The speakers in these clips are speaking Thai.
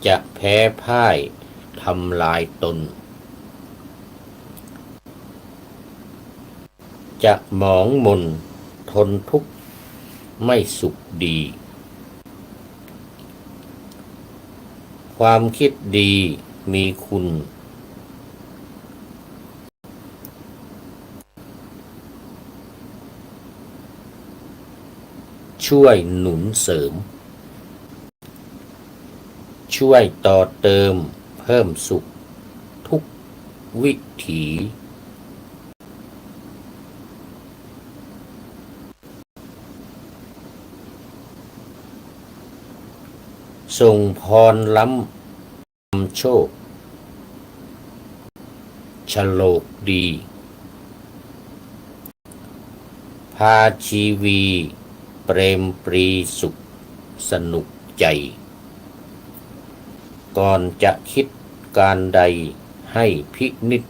จะแพ้พ่ายทำลายตนจะหมองมนทนทุกข์ไม่สุขดีความคิดดีมีคุณช่วยหนุนเสริมช่วยต่อเติมเพิ่มสุขทุกวิถีส่งพรล้ำโชคฉลกดีพาชีวีเปรมปรีสุขสนุกใจก่อนจะคิดการใดให้พินิจ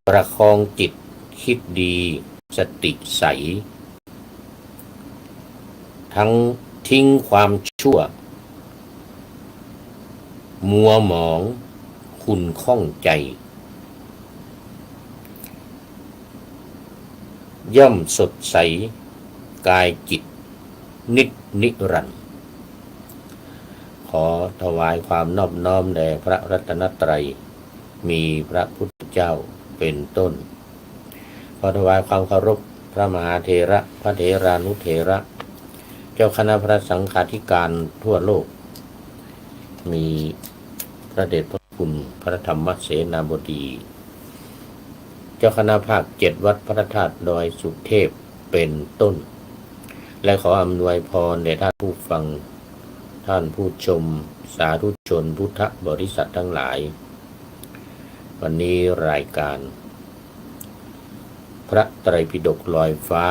ประคองจิตคิดดีสติใสทั้งทิ้งความชั่วมัวหมองคุณข้องใจย่อมสดใสกายจิตนิรันดร์ขอถวายความนอบน้อมแด่พระรัตนตรัยมีพระพุทธเจ้าเป็นต้นขอถวายความเคารพพระมหาเถระพระเถรานุเถระเจ้าคณะพระสังฆาธิการทั่วโลกมีพระเดชพระคุณพระธรรมเสนาบดีเจ้าคณะภาค7วัดพระธาตุดอยสุเทพเป็นต้นและขออำนวยพรแด่ท่านผู้ฟังท่านผู้ชมสาธุชนพุทธบริษัททั้งหลายวันนี้รายการพระไตรปิฎกลอยฟ้า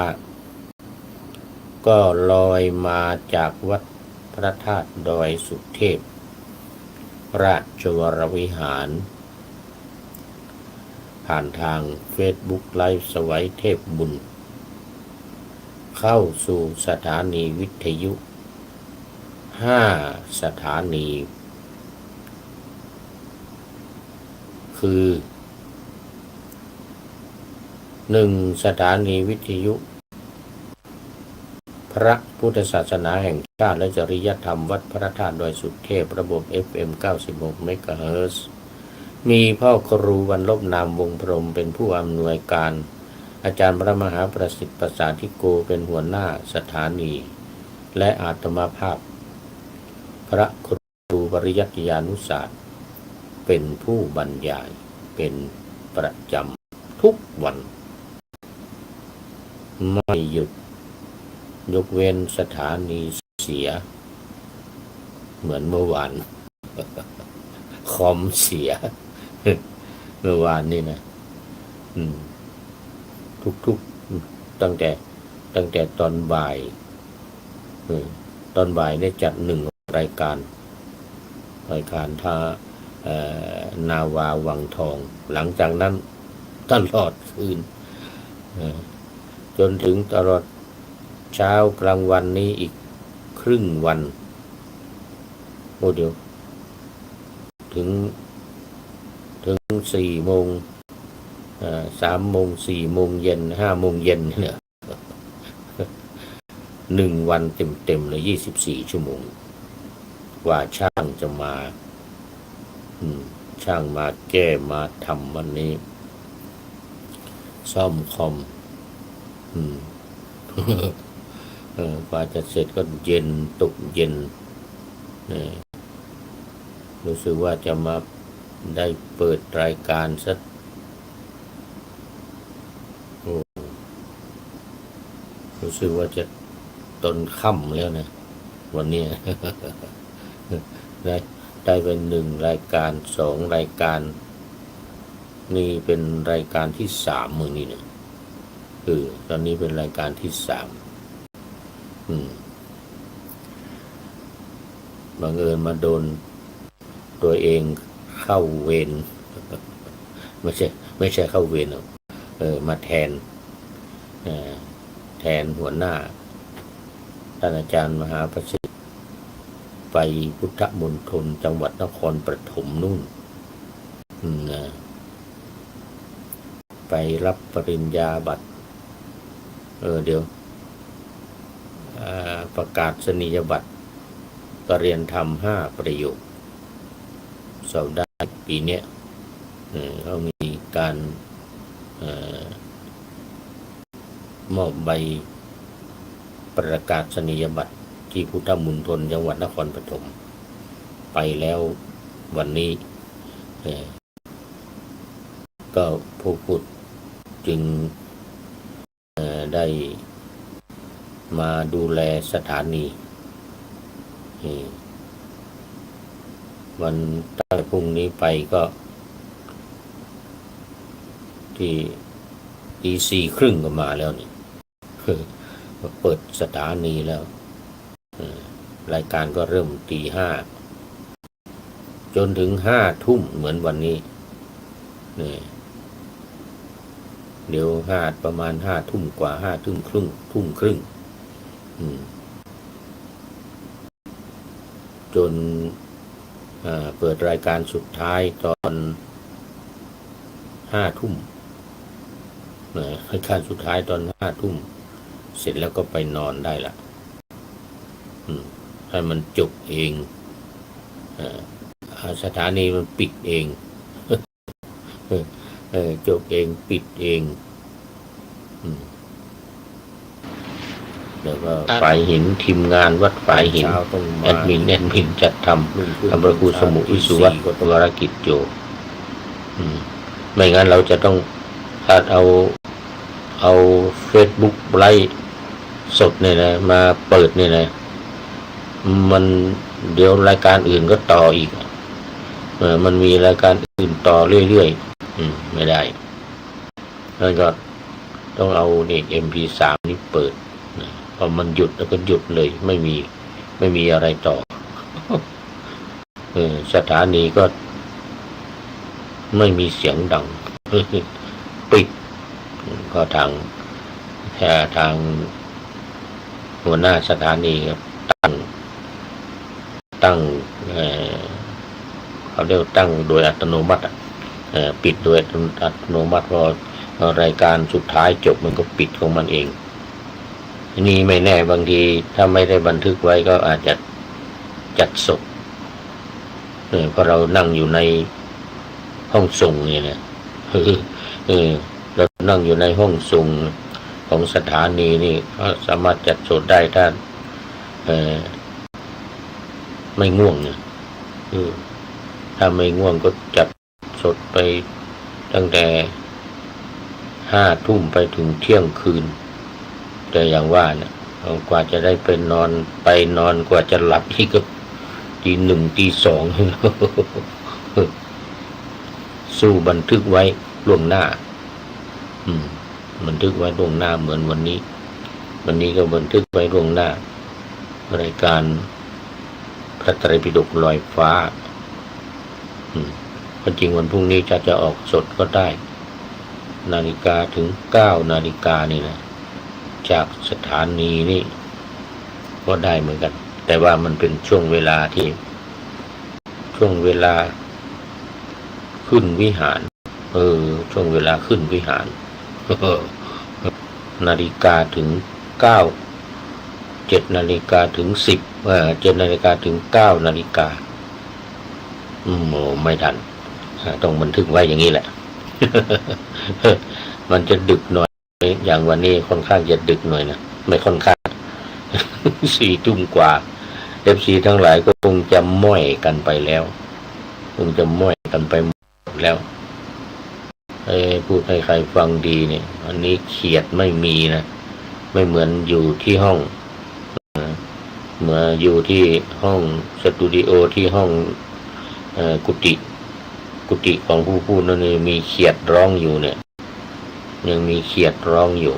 ก็ลอยมาจากวัดพระธาตุดอยสุเทพราชวรวิหารผ่านทาง Facebook ไลฟ์สวัยเทพบุญเข้าสู่สถานีวิทยุ5สถานีคือ1สถานีวิทยุพระพุทธศาสนาแห่งชาติและจริยธรรมวัดพระธาตุดอยสุเทพระบบ FM 96 เมกะเฮิรตซ์มีพ่อครูวรรณลบนามวงพรหมเป็นผู้อำนวยการอาจารย์พระมหาประสิทธิ์ประสาธิโกเป็นหัวหน้าสถานีและอาตมาภาพพระครูปริยัติยานุศาสตร์เป็นผู้บรรยายเป็นประจำทุกวันไม่หยุดยกเว้นสถานีเสียเหมือนเมื่อวานคอมเสียเมื่อวานนี่นะทุกตั้งแต่ตอนบ่ายได้จัด1รายการท่านาวาวังทองหลังจากนั้นตลอดคืนจนถึงตลอดเช้ากลางวันนี้อีกครึ่งวันเดี๋ยวถึง4 โมง3 โมง4 โมงเย็น5 โมงเย็นเนี่ย1 วันเต็มเลย24 ชั่วโมงกว่าช่างจะมาช่างมาแก้มาทำวันนี้ซ่อมคอมกว่าจะเสร็จก็เย็นตกเย็นรู้สึกว่าจะมาได้เปิดรายการสักรู้สึกว่าจะตอนค่ำแล้วนะวันนี้ ได้เป็น1 รายการ2 รายการนี่เป็นรายการที่3มื้อนี้นะตอนนี้เป็นรายการที่3บังเอิญมาโดนตัวเองเข้าเวรไม่ใช่เข้าเวรหรอกมาแทนหัวหน้าท่านอาจารย์มหาประสิทธิ์ ไปพุทธมณฑลจังหวัดนครปฐมนู่นนะไปรับปริญญาบัตรเดี๋ยวประกาศนียบัตรปรริญญาธรรม5 ประโยคสอบได้ปีเนี้ยเขามีการมอบใบประกาศนียบัตรที่พุทธมณฑลจังหวัดนครปฐมไปแล้ววันนี้ก็ผู้พูดจึงได้มาดูแลสถานีวันตั้งพรุ่งนี้ไปก็ที่ตี4:30ก็มาแล้วนี่เปิดสถานีแล้วรายการก็เริ่มตี 5จนถึง5 ทุ่มเหมือนวันนี้เดี๋ยวประมาณ5 ทุ่มกว่า5 ทุ่มครึ่งทุ่มครึ่งจนเปิดรายการสุดท้ายตอน5 ทุ่มรายการสุดท้ายตอน5 ทุ่มเสร็จแล้วก็ไปนอนได้ละให้มันจบเองสถานีมันปิดเองจบเองปิดเองแล้วก็ฝ่ายหินทีมงานวัดฝ่ายหินแอดมินจัดทำพระครูสมุวิสุวัตรวรกิจโยไม่งั้นเราจะต้องถ้าเอา Facebook ไลฟ์สดเนี่ยนะมาเปิดเนี่ยนะมันเดี๋ยวรายการอื่นก็ต่ออีกมันมีรายการอื่นต่อเรื่อยๆไม่ได้แล้วก็ต้องเอานี่ MP3 นี่เปิดพอมันหยุดแล้วก็หยุดเลยไม่มีอะไรต่อสถานีก็ไม่มีเสียงดังปิดก็ทางหัวหน้าสถานีตั้งเขาเรียกตั้งโดยอัตโนมัติปิดโดยอัตโนมัติพอรายการสุดท้ายจบมันก็ปิดของมันเองนี่ไม่แน่บางทีถ้าไม่ได้บันทึกไว้ก็อาจจะจัดสดเพราะเรานั่งอยู่ในห้องส่งเนี่ยนะเรานั่งอยู่ในห้องส่งของสถานีนี่ก็สามารถจัดสดได้ถ้าไม่ง่วงนะถ้าไม่ง่วงก็จัดสดไปตั้งแต่5 ทุ่มไปถึงเที่ยงคืนแต่อย่างว่าเนี่ยกว่าจะได้ไปนอนกว่าจะหลับอีกก็ตี 1 ตี 2สู้บันทึกไว้ล่วงหน้าบันทึกไว้ล่วงหน้าเหมือนวันนี้ก็บันทึกไว้ล่วงหน้ารายการพระไตรปิฎกลอยฟ้าจริงวันพรุ่งนี้จะออกสดก็ได้นาฬิกาถึง9 นาฬิกานี่นะจากสถานีนี่ก็ได้เหมือนกันแต่ว่ามันเป็นช่วงเวลาขึ้นวิหารช่วงเวลาขึ้นวิหารนาฬิกาถึง9 7 นาฬิกาถึง10 7 นาฬิกาถึง9 นาฬิกาไม่ทันต้องบันทึกไว้อย่างนี้แหละ มันจะดึกหน่อยอย่างวันนี้ค่อนข้างจะดึกหน่อยนะไม่ค่อนข้าง 4 ทุ่มกว่า FC ทั้งหลายก็คงจะม้อยกันไปแล้วแล้วพูดให้ใครฟังดีเนี่ยอันนี้เขียดไม่มีนะไม่เหมือนอยู่ที่ห้องเหมือนอยู่ที่ห้องสตูดิโอที่ห้องกุฏิของผู้พูดนั่นมีเขียดร้องอยู่เนี่ยยังมีเขียดร้องอยู่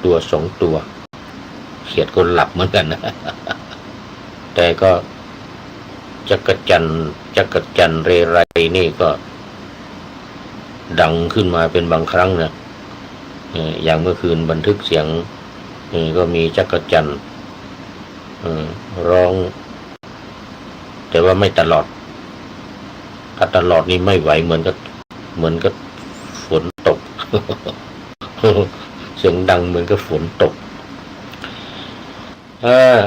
ตัว 2 ตัวเขียดก็หลับเหมือนกันนะ แต่ก็จักรจันเรไรนี่ก็ดังขึ้นมาเป็นบางครั้งนะอย่างเมื่อคืนบันทึกเสียงก็มีจักรจัน ร้องแต่ว่าไม่ตลอดถ้าตลอดนี่ไม่ไหวเหมือนกับฝนตก เสียงดังเหมือนกับฝนตก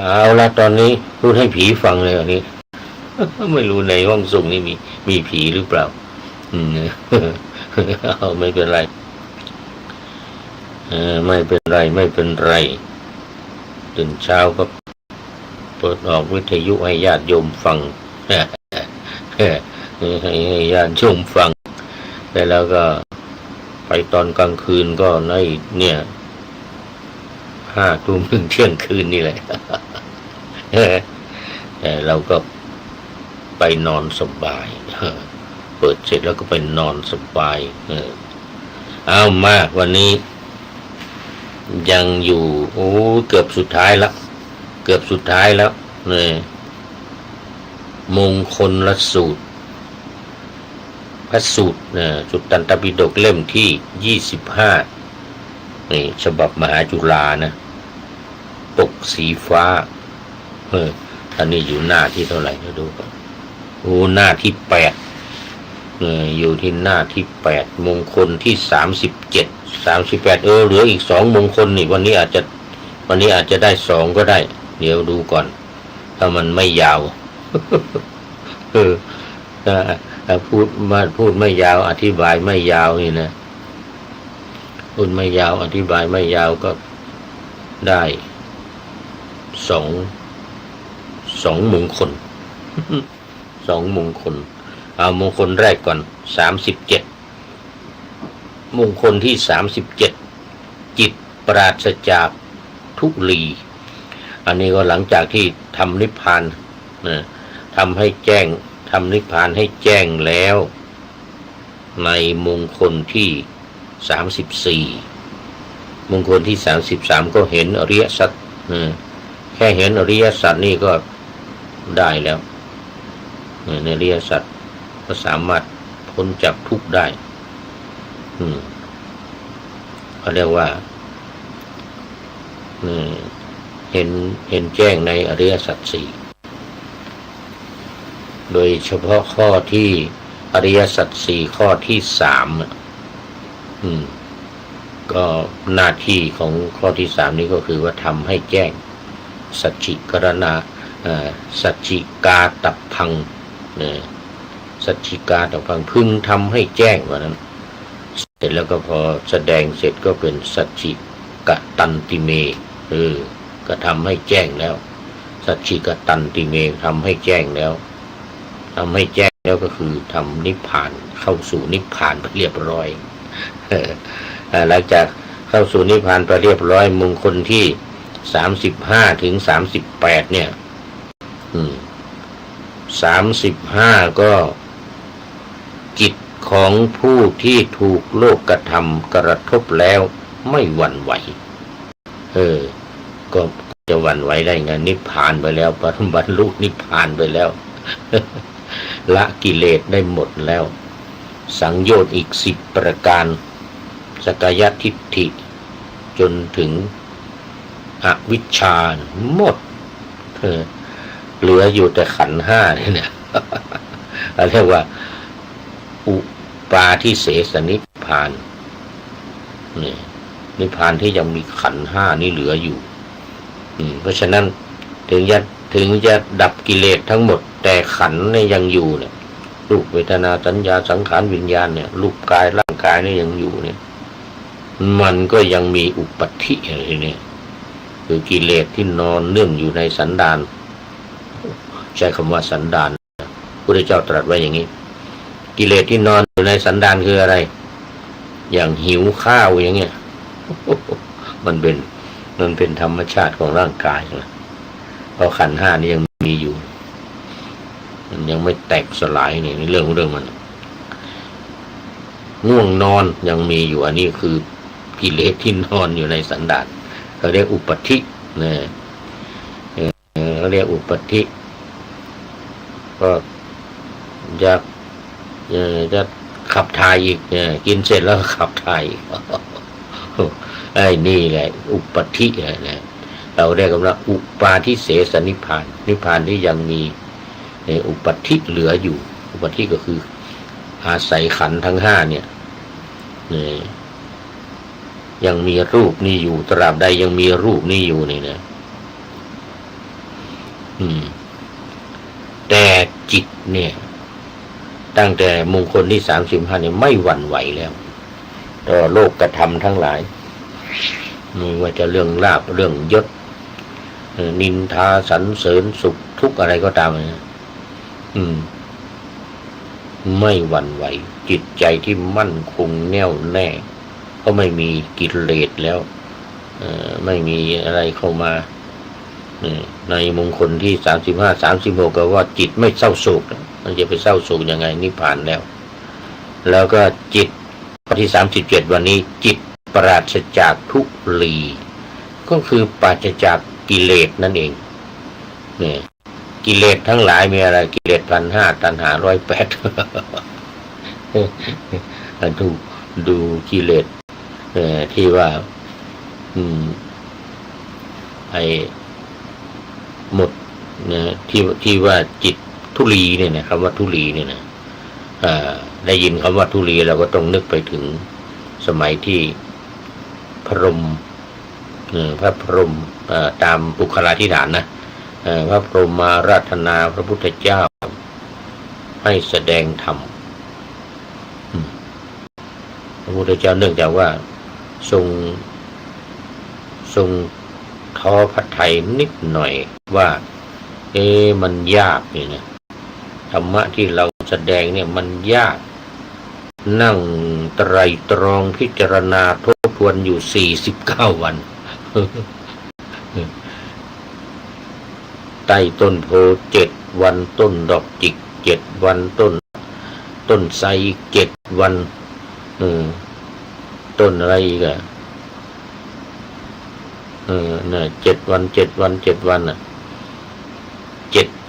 เอาละตอนนี้พูดให้ผีฟังเลยอันนี้ ไม่รู้ในห้องส่งนี่มีผีหรือเปล่าเอาไม่เป็นไรไม่เป็นไรตื่นเช้าก็เปิดออกวิทยุให้ญาติโยมฟัง ให้ญาติโยมฟังแล้วก็ไปตอนกลางคืนก็ในเนี่ย5 ทุ่มถึงเที่ยงคืนนี่แหละ แต่เราก็ไปนอนสบายเปิดเสร็จแล้วก็ไปนอนสบายเอามาวันนี้ยังอยู่เกือบสุดท้ายแล้วเนี่ยมงคลละสูตรพระสูตรสุตตันตปิฎกเล่มที่25นี่ฉบับมหาจุฬานะปกสีฟ้าอันนี้อยู่หน้าที่เท่าไหร่ดูก่อนหน้าที่8อยู่ที่หน้าที่8มงคลที่37 38เหลืออีก2มงคลนี่วันนี้อาจจะได้2ก็ได้เดี๋ยวดูก่อนถ้ามันไม่ยาว พูดไม่ยาวอธิบายไม่ยาวนี่นะพูดไม่ยาวอธิบายไม่ยาวก็ได้2มงคล 2มงคลเอามงคลแรกก่อน37มงคลที่37จิตปราศจากทุลีอันนี้ก็หลังจากที่ทำนิพพานทำนิพพานให้แจ้งแล้วในมงคลที่34มงคลที่33ก็เห็นอริยสัจแค่เห็นอริยสัจนี่ก็ได้แล้วในอริยสัจก็สามารถพ้นจากทุกข์ได้เขาเรียกว่าเห็นแจ้งในอริยสัจ4โดยเฉพาะข้อที่อริยสัจ4ข้อที่3ก็หน้าที่ของข้อที่3นี้ก็คือว่าทำให้แจ้งสัจฉิกรณาสัจฉิกาตัพพังสัจฉิกาตัพพังพึงทำให้แจ้งว่านั้นเสร็จแล้วก็พอแสดงเสร็จก็เป็นสัจฉิกตันติเมก็ทำให้แจ้งแล้วสัจฉิกตันติเมทำให้แจ้งแล้วก็คือทำนิพพานเข้าสู่นิพพานไปเรียบร้อยหลังจากเข้าสู่นิพพานไปเรียบร้อยมงคลที่35ถึง38เนี่ย35ก็จิตของผู้ที่ถูกโลกธรรมกระทบแล้วไม่หวั่นไหวก็จะหวั่นไหวได้ไงนิพพานไปแล้วบรรลุนิพพานไปแล้ว ละกิเลสได้หมดแล้วสังโยชน์อีก10ประการสักกายทิฏฐิจนถึงอวิชชาหมดเหลืออยู่แต่ขันธ์5เนี่ยเรียกว่าอุปาทิเสสนิพพานนี่นิพพานที่ยังมีขันธ์5นี่เหลืออยู่เพราะฉะนั้นถึงจะดับกิเลสทั้งหมดแต่ขันธ์เนี่ยยังอยู่เนี่ยรูปเวทนาสัญญาสังขารวิญญาณเนี่ยรูปกายร่างกายเนี่ยยังอยู่เนี่ยมันก็ยังมีอุปาทิอะไรเนี่ยคือกิเลสที่นอนเนื่องอยู่ในสันดานใช้คำว่าสันดานพระพุทธเจ้าตรัสไว้อย่างนี้กิเลสที่นอนอยู่ในสันดานคืออะไรอย่างหิวข้าวอย่างเงี้ยมันเป็นธรรมชาติของร่างกายนะเพราะขันธ์5นี่ยังมีอยู่มันยังไม่แตกสลายนี่เรื่องมันง่วงนอนยังมีอยู่อันนี้คือกิเลสที่นอนอยู่ในสันดานเขาเรียกอุปาทินะเขาเรียกอุปาทิก็จะขับถ่ายอีกกินเสร็จแล้วขับถ่ายอีกไอ้นี่แหละอุปาทินะ เราเรียกกันว่าอุปาทิเสสนิพพานนิพพานที่ยังมีอุปธิเหลืออยู่อุปธิก็คืออาศัยขันธ์ทั้งห้าเนี่ยยังมีรูปนี้อยู่ตราบใดยังมีรูปนี้อยู่นี่นะแต่จิตเนี่ยตั้งแต่มงคลที่35เนี่ยไม่หวั่นไหวแล้วต่อโลกกระทำทั้งหลายไม่ว่าจะเรื่องลาภเรื่องยศนินทาสรรเสริญสุขทุกข์อะไรก็ตามนะไม่หวั่นไหวจิตใจที่มั่นคงแน่วแน่เพราะไม่มีกิเลสแล้วไม่มีอะไรเข้ามาในมงคลที่35 36ก็ว่าจิตไม่เศร้าโศกมันจะไปเศร้าโศกยังไงนิพพานแล้วก็จิตข้อที่37วันนี้จิตปราศจากทุลีก็คือปราศจากกิเลสนั่นเองเนี่ยกิเลสทั้งหลายมีอะไรกิเลส1,500ตัณหา108ดูกิเลสที่ว่าไอ้หมดนะที่ว่าจิตทุลีเนี่ยนะคำว่าทุลีเนี่ยนะได้ยินคำว่าทุลีเราก็ต้องนึกไปถึงสมัยที่พระพรหมตามปุคลาธิฐานนะพระพรหมมาราธนาพระพุทธเจ้าให้แสดงธรรมพระพุทธเจ้าเนื่องจากว่าทรงท้อพระทัยนิดหน่อยว่ามันยากนี่นะธรรมะที่เราแสดงเนี่ยมันยากนั่งไตรตรองพิจารณาทบทวนอยู่49 วันใต้ต้นโพ7 วันต้นดอกจิก7 วันต้นไทร7 วันต้นอะไรอีกอะ7 วัน7 วัน7 วัน7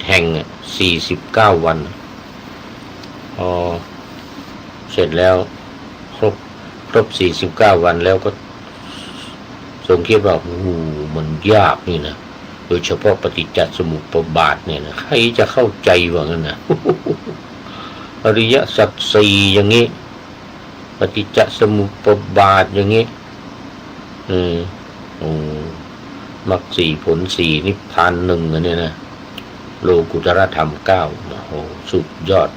แห่ง49 วันพอเสร็จแล้วครบ49 วันแล้วก็ทรงคิดว่าโอ้โหมันยากนี่นะโดยเฉพาะปฏิจจสมุปบาทเนี่ยนะใครจะเข้าใจว่างั้นนะอริยสัจสี่อย่างนี้ปฏิจจสมุปบาทอย่างนี้มรรค4ผล4นิพพาน1อันนี้นะโลกุตตรธรรม9โอ้โหสุดยอด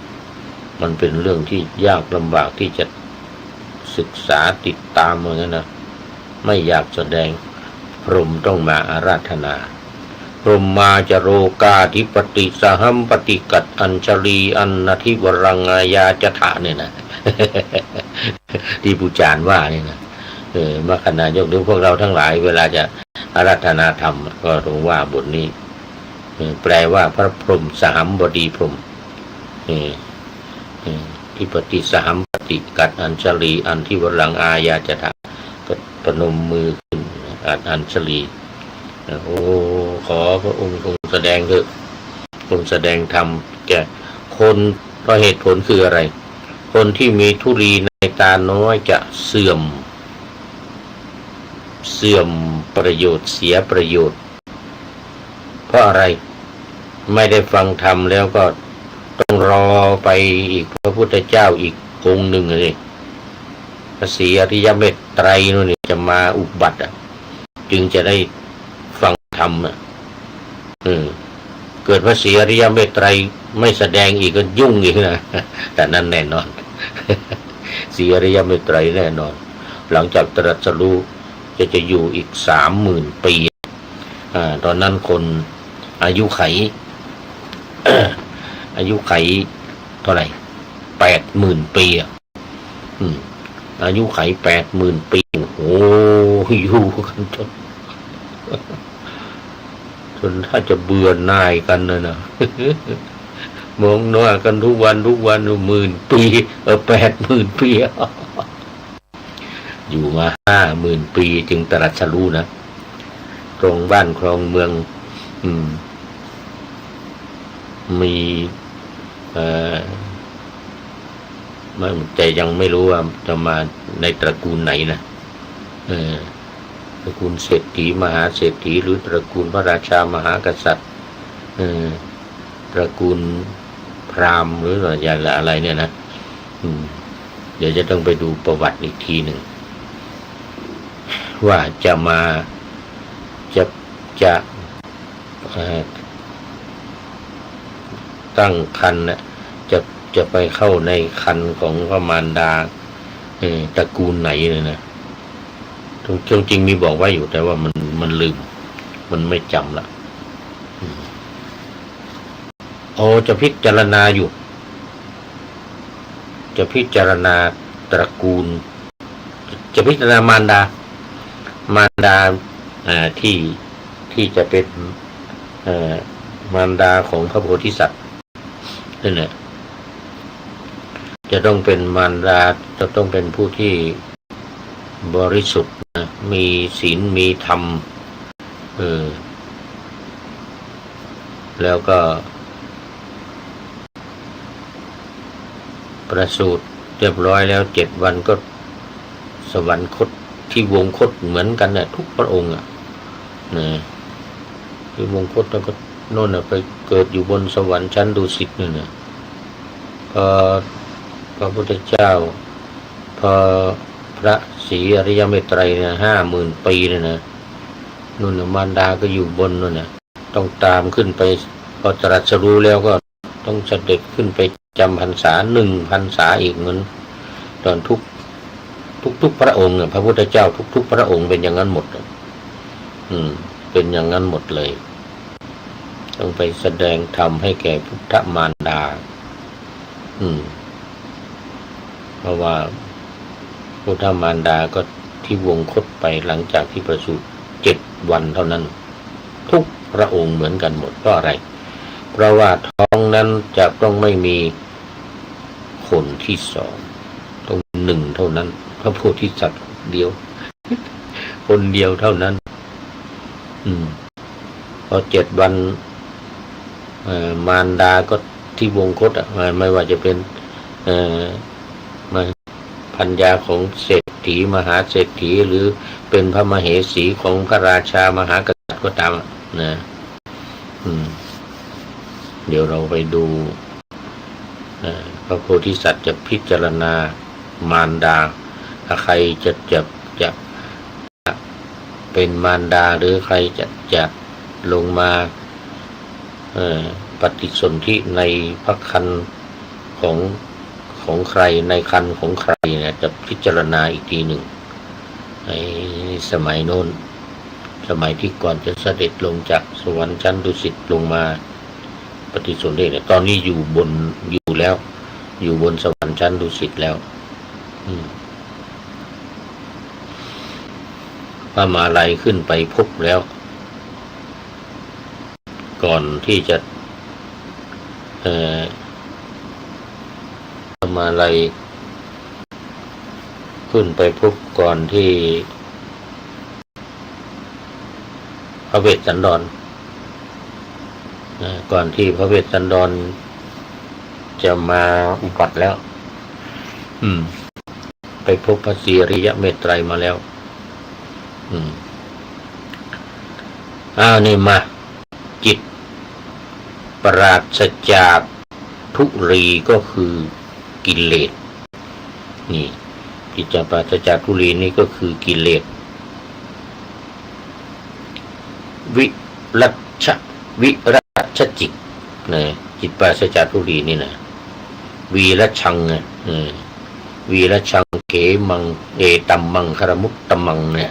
มันเป็นเรื่องที่ยากลำบากที่จะศึกษาติดตามเหมือนกันนะไม่อยากแสดงพรหมต้องมาอาราธนาพรหมมาจโรกาธิปติสหัมปฏิกัตอัญชลีอันนาทิวรังอายาจถะเนี่ยนะ ที่ปูจารว่าเนี่ยนะมรรคนายกหรือพวกเราทั้งหลายเวลาจะอาราธนาธรรมก็ต้องว่าบทนี้แปลว่าพระพรหมสหัมบดีพรหมที่ปฏิสหัมปฏิกัตอัญชลีอันทิวรังอายาจถะก็ปนมมือขึ้นอัญชลีโอ้ขอพระองค์ทรงแสดงเถอะทรงแสดงธรรมแก่คนเพราะเหตุผลคืออะไรคนที่มีทุลีในตาน้อยจะเสื่อมประโยชน์เสียประโยชน์เพราะอะไรไม่ได้ฟังธรรมแล้วก็ต้องรอไปอีกพระพุทธเจ้าอีกองค์หนึ่งเลยพระศรีอริยเมตไตรนู่นนี่จะมาอุบัติจึงจะได้ฟังธรรมเกิดพระศรีอริยเมตไตรไม่แสดงอีกก็ยุ่งอีกนะแต่นั้นแน่นอนศรีอริยเมตไตรแน่นอนหลังจากตรัสรู้จะอยู่อีก30,000 ปีตอนนั้นคนอายุไข อายุไขเท่าไหร่80,000 ปีอายุไข80,000 ปีโอ้อยู่กันจนถ้าจะเบื่อหน่ายกันนะมองหน้ากันทุกวัน10,000 ปี80,000 ปีอยู่มา50,000 ปีจึงตรัสรู้นะครองบ้านครองเมืองมีแต่ยังไม่รู้ว่าจะมาในตระกูลไหนนะ ตระกูลเศรษฐีมหาเศรษฐีหรือตระกูลพระราชามหากษัตริย์ตระกูลพราหมณ์หรืออะไรเนี่ยนะเดี๋ยวจะต้องไปดูประวัติอีกทีหนึ่งว่าจะมาจะตั้งครรภ์จะไปเข้าในครรภ์ของพระมารดาตระกูลไหนเลยนะจริงมีบอกไว้อยู่แต่ว่ามันลืมมันไม่จำละจะพิจารณาอยู่จะพิจารณาตระกูลจะพิจารณามารดาที่จะเป็นมารดาของพระโพธิสัตว์นั่นแหละจะต้องเป็นมารดาจะต้องเป็นผู้ที่บริสุทธิ์นะมีศีลมีธรรมแล้วก็ประสูติเรียบร้อยแล้ว7 วันก็สวรรคตที่วงคตเหมือนกันเนี่ยทุกพระองค์นะที่วงคตแล้วก็โน่นไปเกิดอยู่บนสวรรค์ชั้นดุสิตนี่นะพระพุทธเจ้าพอพระศรีอริยเมตไตรเนี่ย50,000 ปีเนี่ยนะนู่นมารดาก็อยู่บนนู่นนะต้องตามขึ้นไปพอตรัสรู้แล้วก็ต้องเสด็จขึ้นไปจำพรรษา1 พรรษาอีกเหมือนตอนทุกพระองค์พระพุทธเจ้าทุกพระองค์เป็นอย่างนั้นหมดเป็นอย่างนั้นหมดเลยต้องไปแสดงธรรมให้แก่พุทธมารดาเพราะว่าพุทธมารดาก็ที่วงคตไปหลังจากที่ประสูติ7 วันเท่านั้นทุกพระองค์เหมือนกันหมดเพราะอะไรเพราะว่าท้องนั้นจะต้องไม่มีคนที่2ต้อง1เท่านั้นพระโพธิสัตว์เดียวคนเดียวเท่านั้นพอ7 วันมารดาก็ที่วงคตไม่ว่าจะเป็นพัญญาของเศรษฐีมหาเศรษฐีหรือเป็นพระมเหสีของพระราชามหากษัตริย์ก็ตามนะเดี๋ยวเราไปดูพระโพธิสัตว์จะพิจารณามารดาถ้าใครจะเป็นมารดาหรือใครจะลงมาปฏิสนธิในพระครรภ์ของใครในครรภ์ของใครเนี่ยจะพิจารณาอีกทีหนึ่งในสมัยโน้นสมัยที่ก่อนจะเสด็จลงจากสวรรค์ชั้นดุสิตลงมาปฏิสนธิเนี่ยตอนนี้อยู่แล้วอยู่บนสวรรค์ชั้นดุสิตแล้วพระมาลัยขึ้นไปพบแล้วก่อนที่จะพระมาลัยขึ้นไปพบก่อนที่พระเวสสันดรก่อนที่พระเวสสันดรจะมาอุบัติแล้วไปพบพระศรีอริยเมตไตรมาแล้วนี่มาจิตปราศจากทุรีก็คือกิเลสนี่จิตจะปราศจากทุรีนี่ก็คือกิเลสวิรัชจิตนะจิตปราศจากทุรีนี่นะวีรชังวีรชังเขมังตัมมังคารมุตตมังเนี่ย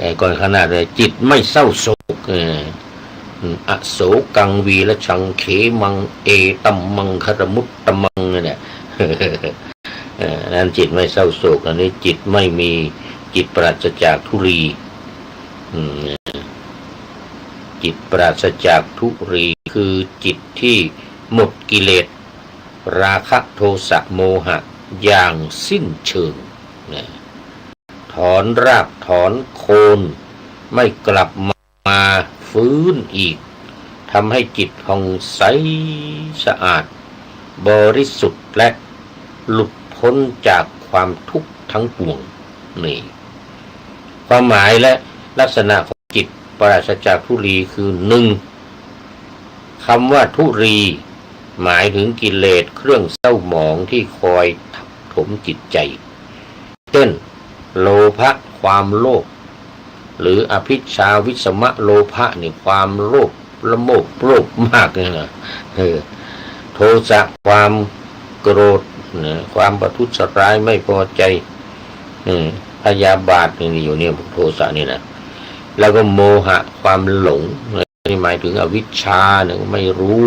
ไอ้ก่อนขนาดเลยจิตไม่เศร้าโศกอโศกังวีรชังเขมังตัมมังคารมุตตมังเนี่ยนั่นจิตไม่เศร้าโศกอันนี้จิตไม่มีจิตปราศจากทุรีจิตปราศจากทุรีคือจิตที่หมดกิเลสราคะโทสะโมหะอย่างสิ้นเชิงถอนรากถอนโคนไม่กลับมาฟื้นอีกทำให้จิตผ่องใสสะอาดบริสุทธิ์และหลุดพ้นจากความทุกข์ทั้งปวงนี่ ความหมายและลักษณะของจิตปราศจากทุลีคือหนึ่งคำว่าทุรีหมายถึงกิเลสเครื่องเศร้าหมองที่คอยทับถมจิตใจเช่นโลภะความโลภหรืออภิชาวิสมะโลภะนี่ความโลภละโมบโลภมากเลยนะโทสะความโกรธความประทุษร้ายไม่พอใจพยาบาทนี่อยู่เนี่ยโทสะนี่นะแล้วก็โมหะความหลงนี่หมายถึงอวิชชาเนี่ยไม่รู้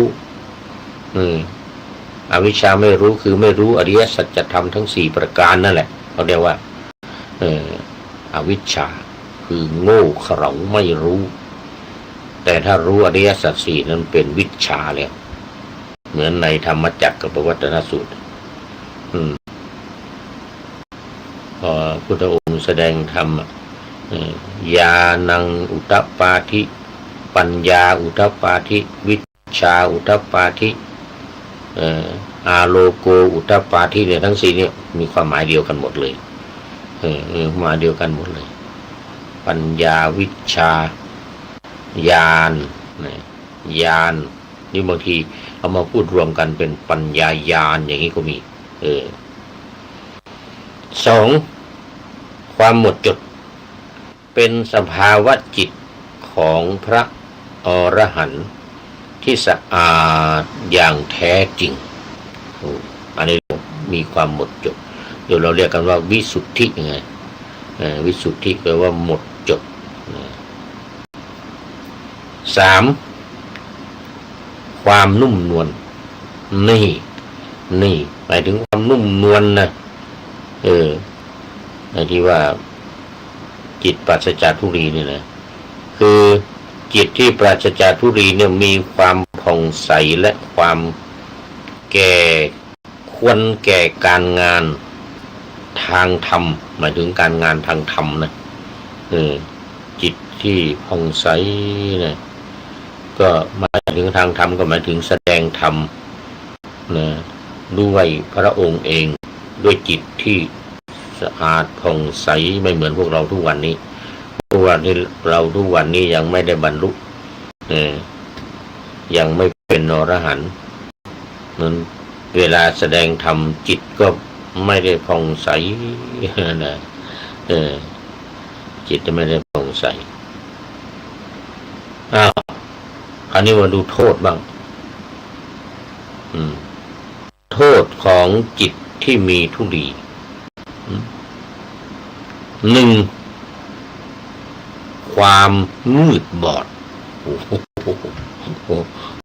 อวิชชาไม่รู้คือไม่รู้อริยสัจธรรมทั้ง4ประการนั่นแหละเขาเรียกว่าอวิชชาคือโง่เขลาไม่รู้แต่ถ้ารู้อริยสัจสี่นั้นเป็นวิชชาแล้วเหมือนในธรรมจักรกับปวัตตนสูตรพอพุทธองค์แสดงธรรมญาณังอุตตปาธิปัญญาอุตตปาธิวิชชาอุตตปาธิอาโลโกอุตตปาธิเนี่ยทั้ง4เนี่ยมีความหมายเดียวกันหมดเลยมาเดียวกันหมดเลยปัญญาวิชชาญาณญาณนี่บางทีเอามาพูดรวมกันเป็นปัญญาญาณอย่างนี้ก็มี2ความหมดจดเป็นสภาวะจิตของพระอรหันต์ที่สะอาดอย่างแท้จริงอันนี้มีความหมดจดเดี๋ยวเราเรียกกันว่าวิสุทธิไงวิสุทธิแปลว่าหมดจด3ความนุ่มนวลนี่หมายถึงความนุ่มนวลนะในที่ว่าจิตปราศจากทุลีนี่นะคือจิตที่ปราศจากทุลีเนี่ยมีความผ่องใสและความควรแก่การงานทางธรรมหมายถึงการงานทางธรรมนะจิตที่ผ่องใสนะก็หมายถึงทางธรรมก็หมายถึงแสดงธรรมนะด้วยพระองค์เองด้วยจิตที่สะอาดผ่องใสไม่เหมือนพวกเราทุกวันนี้ทุกวันที่เราทุกวันนี้ยังไม่ได้บรรลุยังไม่เป็นอรหันต์นั้นเวลาแสดงธรรมจิตก็ไม่ได้ผ่องใสนะจิตจะไม่ได้ผ่องใสคราวนี้มาดูโทษบ้างโทษของจิตที่มีทุลี1ความมืดบอด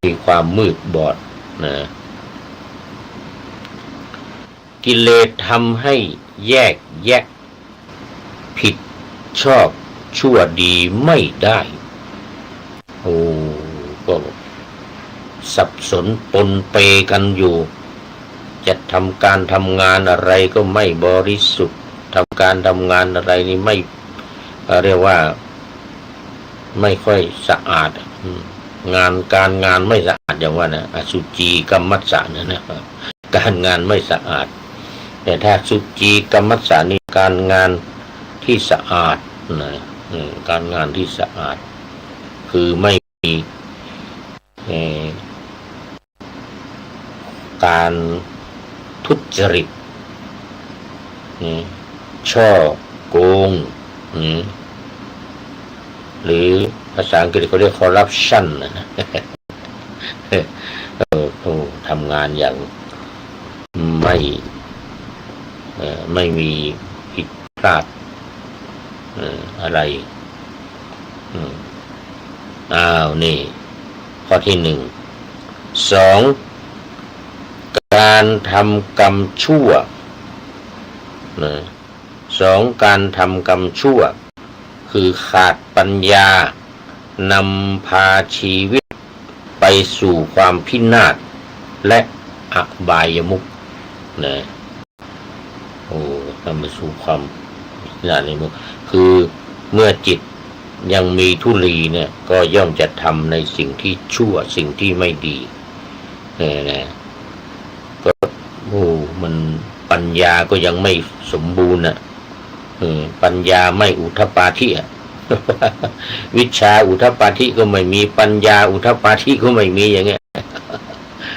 มีความมืดบอดนะกิเลสทำให้แยกแยะผิดชอบชั่วดีไม่ได้ก็สับสนปนเปกันอยู่จะทำการทำงานอะไรก็ไม่บริสุทธิ์ทำการทำงานอะไรนี่ไม่เรียกว่าไม่ค่อยสะอาดการงานไม่สะอาดอย่างว่านะอสุจีกัมมัสสะนะการงานไม่สะอาดแต่ถ้าสุจีกัมมัสสะนี่การงานที่สะอาดนะการงานที่สะอาดคือไม่มีการทุจริตช่อโกงหรือภาษาอังกฤษเขาเรียก corruption นะทำงานอย่างไม่มีผิดพลาดอะไรนี่ข้อที่2การทำกรรมชั่วการทำกรรมชั่วคือขาดปัญญานำพาชีวิตไปสู่ความพินาศและอบายมุขนำไปสู่ความพินาศในมุขคือเมื่อจิตยังมีทุลีเนี่ยก็ย่อมจะทำในสิ่งที่ชั่วสิ่งที่ไม่ดีก็มันปัญญาก็ยังไม่สมบูรณ์ ปัญญาไม่อุทปาทิ วิชาอุทปาทิก็ไม่มีปัญญาอุทปาทิก็ไม่มีอย่างเงี้ย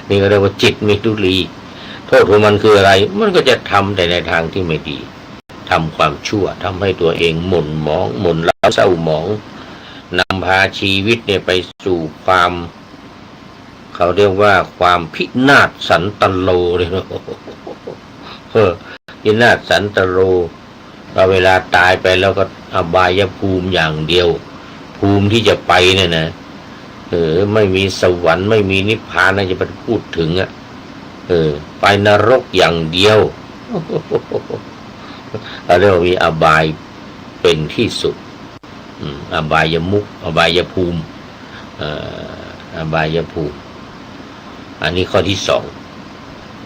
นี่ก็เรียกว่าจิตมีทุลีโทษของมันคืออะไรมันก็จะทำแต่ในทางที่ไม่ดีทำความชั่วทำให้ตัวเองหม่นหมองหม่นร้าวเศร้าหมองนำพาชีวิตเนี่ยไปสู่ความเขาเรียกว่าความพินาศสันตโลเลยนะพินาศสันตโลเราเวลาตายไปแล้วก็อบายภูมิอย่างเดียวภูมิที่จะไปเนี่ยนะไม่มีสวรรค์ไม่มีนิพพานนะจะไปพูดถึงอ่ะไปนรกอย่างเดียวเราเรียกว่ามีอบายเป็นที่สุดอบายมุขอบายภูมิอบายภูมิอันนี้ข้อที่สอง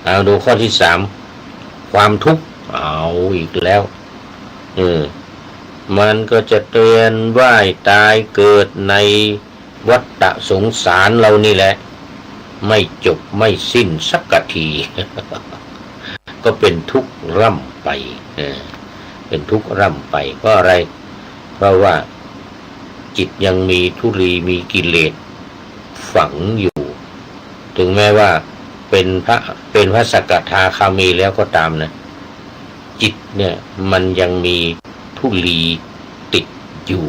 เอาดูข้อที่สามความทุกข์เอาอีกแล้วมันก็จะเตือนว่ายตายเกิดในวัฏสงสารเรานี่แหละไม่จบไม่สิ้นสักที ก็เป็นทุกข์ร่ำไปเป็นทุกข์ร่ำไปเพราะอะไรเพราะว่าจิตยังมีทุลีมีกิเลสฝังอยู่ถึงแม้ว่าเป็นพระสกทาคามีแล้วก็ตามนะจิตเนี่ยมันยังมีทุลีติดอยู่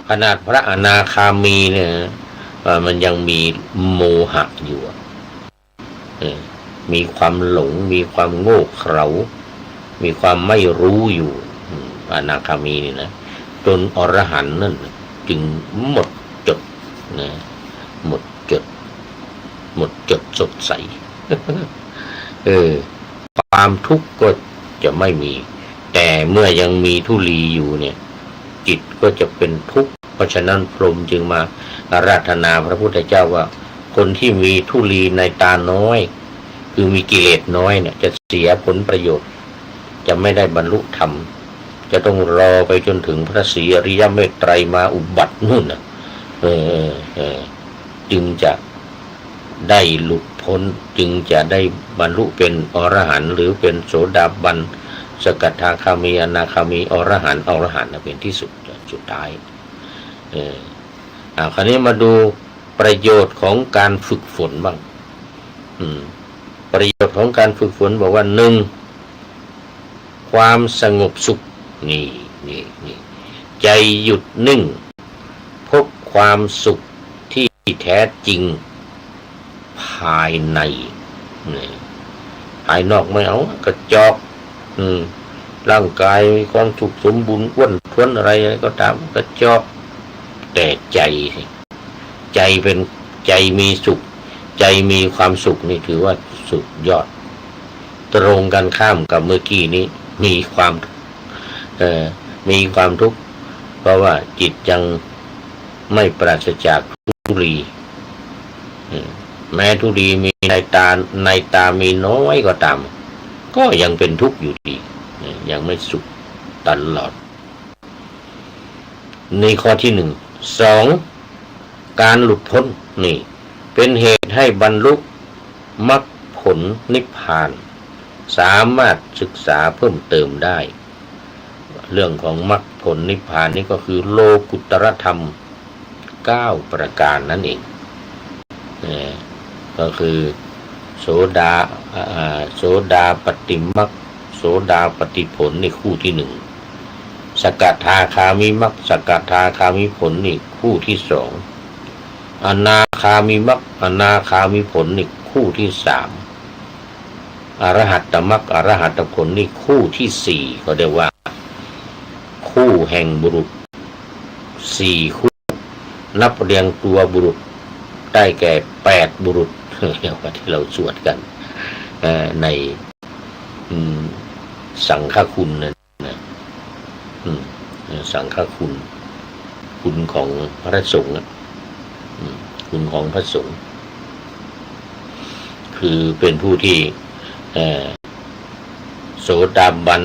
ขนาดพระอนาคามีเนี่ยมันยังมีโมหะอยู่มีความหลงมีความโง่เขลามีความไม่รู้อยู่อนาคามีนี่นะจนอรหันต์นั่นจึงหมดจดนะหมดจดสดใส ความทุกข์ก็จะไม่มีแต่เมื่อยังมีทุลีอยู่เนี่ยจิตก็จะเป็นทุกข์เพราะฉะนั้นพรหมจึงมาอาราธนาพระพุทธเจ้าว่าคนที่มีทุลีในตาน้อยคือมีกิเลสน้อยเนี่ยจะเสียผลประโยชน์จะไม่ได้บรรลุธรรมจะต้องรอไปจนถึงพระศรีอริยเมตไตรมาอุบัตินู่นน่ะจึงจะได้หลุดพ้นจึงจะได้บรรลุเป็นอรหันต์หรือเป็นโสดาบันสกทาคามีอนาคามีอรหันต์เป็นที่สุดท้ายคราวนี้มาดูประโยชน์ของการฝึกฝนบ้างประโยชน์ของการฝึกฝนบอกว่าหนึ่งความสงบสุขนี่ใจหยุดนิ่งพบความสุขที่แท้จริงภายในภายนอกไม่เอากระจอกร่างกายมีความสุขสมบูรณ์อ้วนท้วนอะไรก็ตามกระจอกแต่ใจเป็นใจมีสุขใจมีความสุขนี่ถือว่าสุดยอดตรงกันข้ามกับเมื่อกี้นี้มีความทุกข์เพราะว่าจิตยังไม่ปราศจากทุลีแม้ทุลีมีในตามีน้อยก็ตามก็ยังเป็นทุกข์อยู่ดียังไม่สุขตลอดในข้อที่หนึ่งสองการหลุดพ้นนี่เป็นเหตุให้บรรลุมรรคผลนิพพานสามารถศึกษาเพิ่มเติมได้เรื่องของมรรคผลนิพพานนี่ก็คือโลกุตตรธรรม9ประการนั่นเองก็คือโสดาปฏิมรรคโสดาปฏิผลนี่คู่ที่หนึ่งสกทาคามิมรรคสกทาคามิผลนี่คู่ที่สองอนาคามิมรรคอนาคามิผลนี่คู่ที่สามอรหัตตมรรคอรหัตตผลนี่คู่ที่สี่ก็เรียกว่าคู่แห่งบุรุษสี่คู่นับเรียงตัวบุรุษได้แก่8บุรุษอย่างที่เราสวดกันในสังฆคุณนะสังฆคุณของพระสงฆ์คุณของพระสงฆ์คือเป็นผู้ที่โสดาบัน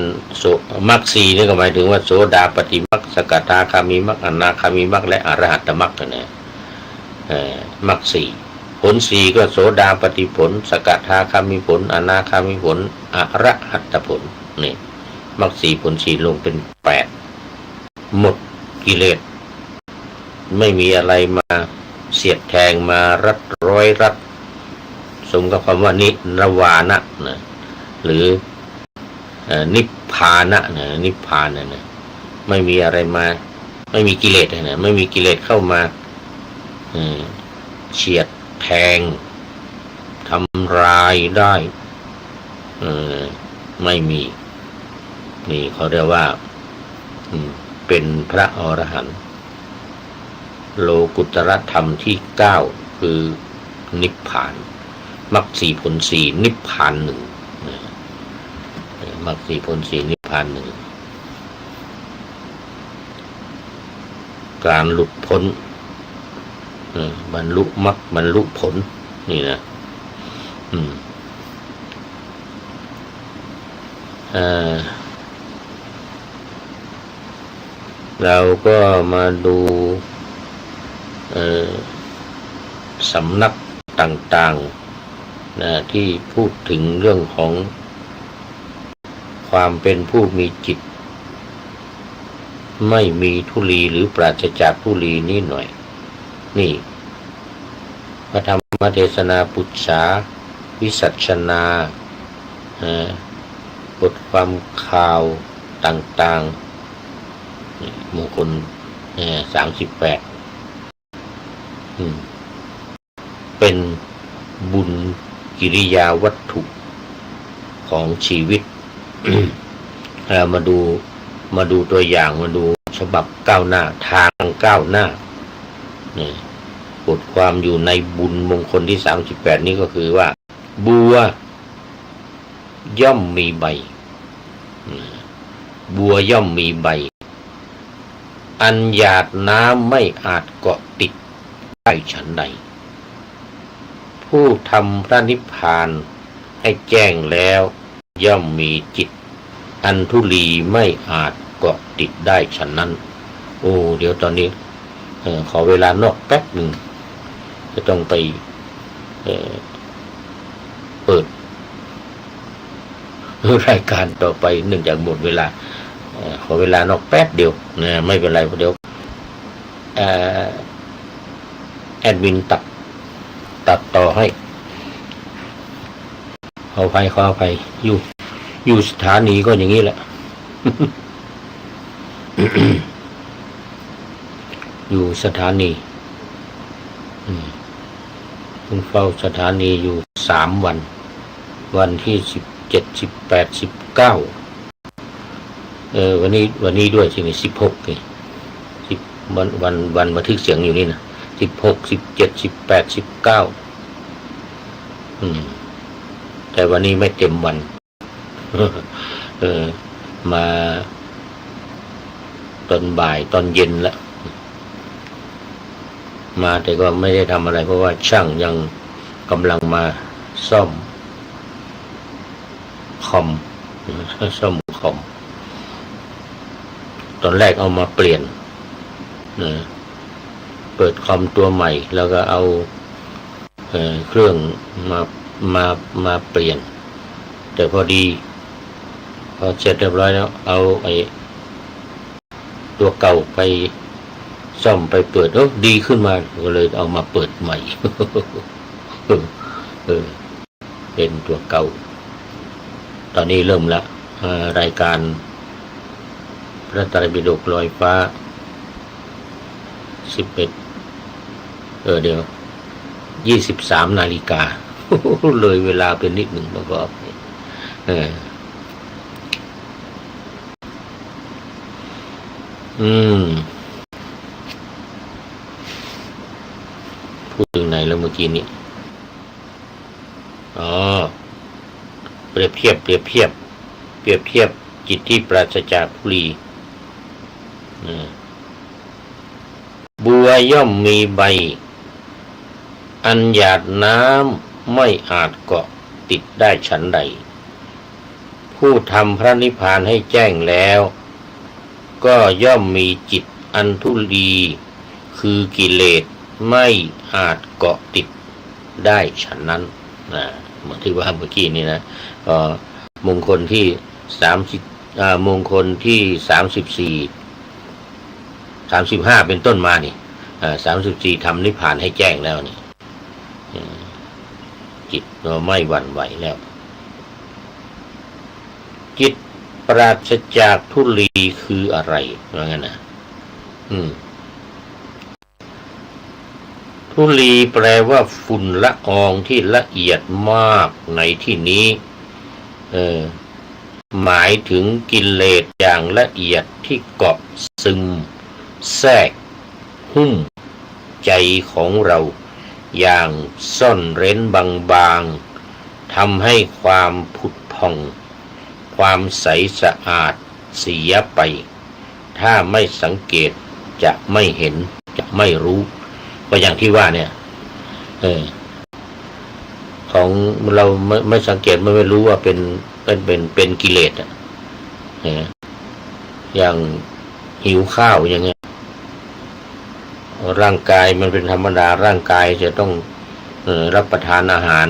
มรรคสี่นี่ก็หมายถึงว่าโสดาปฏิมรรคสกทาคามิมรรคอนาคามิมรรคและอรหัตตมรรคนะมรรคสี่ผลสี่ก็โสดาปฏิผลสกทาคามิผลอนาคามิผลอรหัตตผลนี่ มรรคสี่ผลสี่ลงเป็น8หมดกิเลสไม่มีอะไรมาเสียดแทงมารัดร้อยรัดสมกับคำว่านิรวานะนะหรือนิพพานะนะนิพพานนะไม่มีอะไรมาไม่มีกิเลสนะไม่มีกิเลสเข้ามาเฉียดแทงทำลายได้ไม่มีนี่เขาเรียกว่าเป็นพระอรหันต์โลกุตรธรรมที่9คือนิพพานมรรคสี่ผลสี่นิพพาน1มรรคสี่ผลสี่นิพพาน1การหลุดพ้นบรรลุมรรคบรรลุผลนี่นะเราก็มาดูสำนักต่างๆนะที่พูดถึงเรื่องของความเป็นผู้มีจิตไม่มีทุลีหรือปราศจากทุลีนี่หน่อยนี่พระธรรมเทศนาปุจฉาวิสัชนาบทความข่าวต่างๆมงคล38เป็นบุญกิริยาวัตถุของชีวิต มาดูตัวอย่างมาดูฉบับก้าวหน้าทางก้าวหน้าบทความอยู่ในบุญมงคลที่38นี้ก็คือว่าบัวย่อมมีใบบัวย่อมมีใบอันหยาดน้ำไม่อาจเกาะติดได้ฉันใดผู้ทำพระนิพพานให้แจ้งแล้วย่อมมีจิตอันทุลีไม่อาจเกาะติดได้ฉันนั้นโอ้เดี๋ยวตอนนี้ขอเวลานอกแป๊บหนึ่งจะต้องไปเปิดรายการต่อไปเนื่องจากหมดเวลาขอเวลานอกแป๊บเดียวนะไม่เป็นไรเดี๋ยวแอดมินตัดต่อให้ขออภัยอยู่สถานีก็อย่างนี้แหละ อยู่สถานีคุณเฝ้าสถานีอยู่3 วันวันที่17 18 19วันนี้ด้วยใช่ไหม16นี่วันบันทึกเสียงอยู่นี่นะ16 17 18 19แต่วันนี้ไม่เต็มวันมาตอนบ่ายตอนเย็นแล้วมาแต่ก็ไม่ได้ทำอะไรเพราะว่าช่างยังกำลังมาซ่อมคอมตอนแรกเอามาเปลี่ยนเปิดคอมตัวใหม่แล้วก็เอาเครื่องมาเปลี่ยนแต่พอเสร็จเรียบร้อยแล้วเอาตัวเก่าไปซ่อมไปเปิดดีขึ้นมาก็เลยเอามาเปิดใหม่ เป็นตัวเก่าตอนนี้เริ่มละรายการพระไตรปิฎกลอยฟ้า11เดี๋ยว23 นาฬิกา เลยเวลาเป็นนิดหนึ่งประกอบพูดถึงไหนแล้วเมื่อกี้นี้เปรียบเทียบจิตที่ปราศจากทุลีบัวย่อมมีใบอันหยาดน้ำไม่อาจเกาะติดได้ฉันใดผู้ทำพระนิพพานให้แจ้งแล้วก็ย่อมมีจิตอันทุลีคือกิเลสไม่อาจเกาะติดได้ฉันนั้นเหมือนที่ว่าเมื่อกี้นี่นะมงคลที่ มงคลที่35เป็นต้นมานี่34ทำนิพพานให้แจ้งแล้วนี่จิตก็ไม่หวั่นไหวแล้วจิตปราศจากทุลีคืออะไรว่างั้นนะทุลีแปลว่าฝุ่นละอองที่ละเอียดมากในที่นี้หมายถึงกิเลสอย่างละเอียดที่เกาะซึมแทรกหุ้มใจของเราอย่างซ่อนเร้นบางๆทำให้ความผุดผ่องความใสสะอาดเสียไปถ้าไม่สังเกตจะไม่เห็นจะไม่รู้ก็อย่างที่ว่าเนี่ยของเราไม่สังเกตไม่รู้ว่าเป็นกิเลสอย่างหิวข้าวอย่างเงี้ยร่างกายมันเป็นธรรมดาร่างกายจะต้องรับประทานอาหาร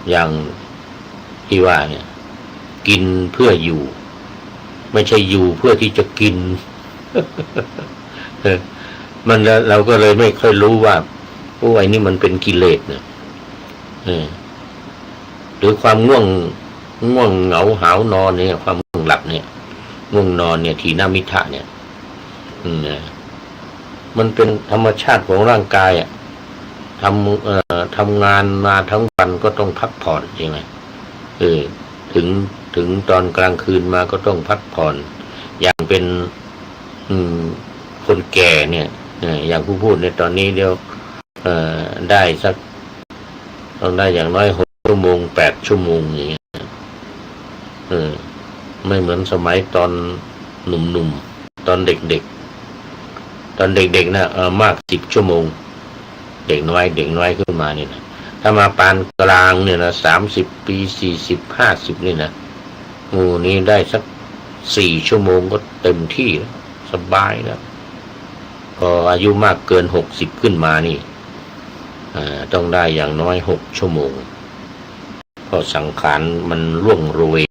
อย่างที่ว่าเนี่ยกินเพื่ออยู่ไม่ใช่อยู่เพื่อที่จะกิน มันเราก็เลยไม่ค่อยรู้ว่าไอ้นี่มันเป็นกิเลสเนี่ยหรือความง่วงเหงาหาวนอนเนี่ยความง่วงหลับเนี่ยง่วงนอนเนี่ยทีนามิทะเนี่ยมันเป็นธรรมชาติของร่างกายอ่ะทำงานมาทั้งวันก็ต้องพักผ่อนใช่ไหมถึงตอนกลางคืนมาก็ต้องพักผ่อนอย่างเป็นคนแก่เนี่ยอย่างผู้พูดในตอนนี้เดี๋ยวได้สักต้องได้อย่างน้อย6 ชั่วโมง8 ชั่วโมงอย่างเงี้ยไม่เหมือนสมัยตอนหนุ่มๆตอนเด็กๆนะมาก10 ชั่วโมงเด็กน้อยขึ้นมานี่นะถ้ามาปานกลางเนี่ยนะ30 ปี40 50นี่นะนี่ได้สัก4 ชั่วโมงก็เต็มที่แล้วสบายแล้วพออายุมากเกิน60ขึ้นมานี่ต้องได้อย่างน้อย6 ชั่วโมงเพราะสังขารมันล่วงโรย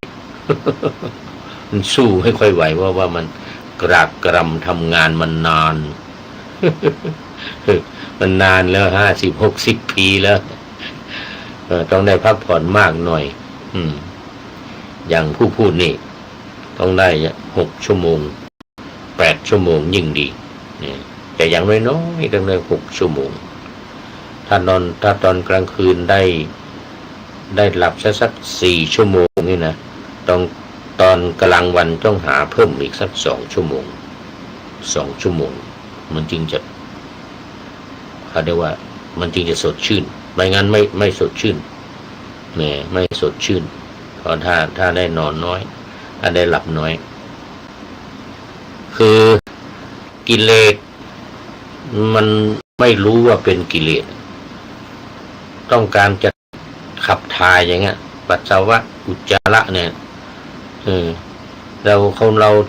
มันสู้ไม่ค่อยไหวว่ามันกรากกรำทำงานมันนาน มันนานแล้ว50-60 ปีแล้วต้องได้พักผ่อนมากหน่อยอย่างผู้พูดนี่ต้องได้6 ชั่วโมง8 ชั่วโมงยิ่งดีแต่อย่างน้อยต้องได้6 ชั่วโมงถ้าตอนกลางคืนได้หลับสัก4 ชั่วโมงนี่นะตอนกลางวันต้องหาเพิ่มอีกสัก2 ชั่วโมง2 ชั่วโมงมันจึงจะเขาเรียกว่ามันจึงจะสดชื่นไม่งั้นไม่สดชื่นไม่สดชื่นเพราะถ้าได้นอนน้อยถ้าได้หลับน้อยคือกิเลสมันไม่รู้ว่าเป็นกิเลสต้องการจะขับถ่ายอย่างเงี้ยปัสสาวะอุจจาระเนี่ยเรา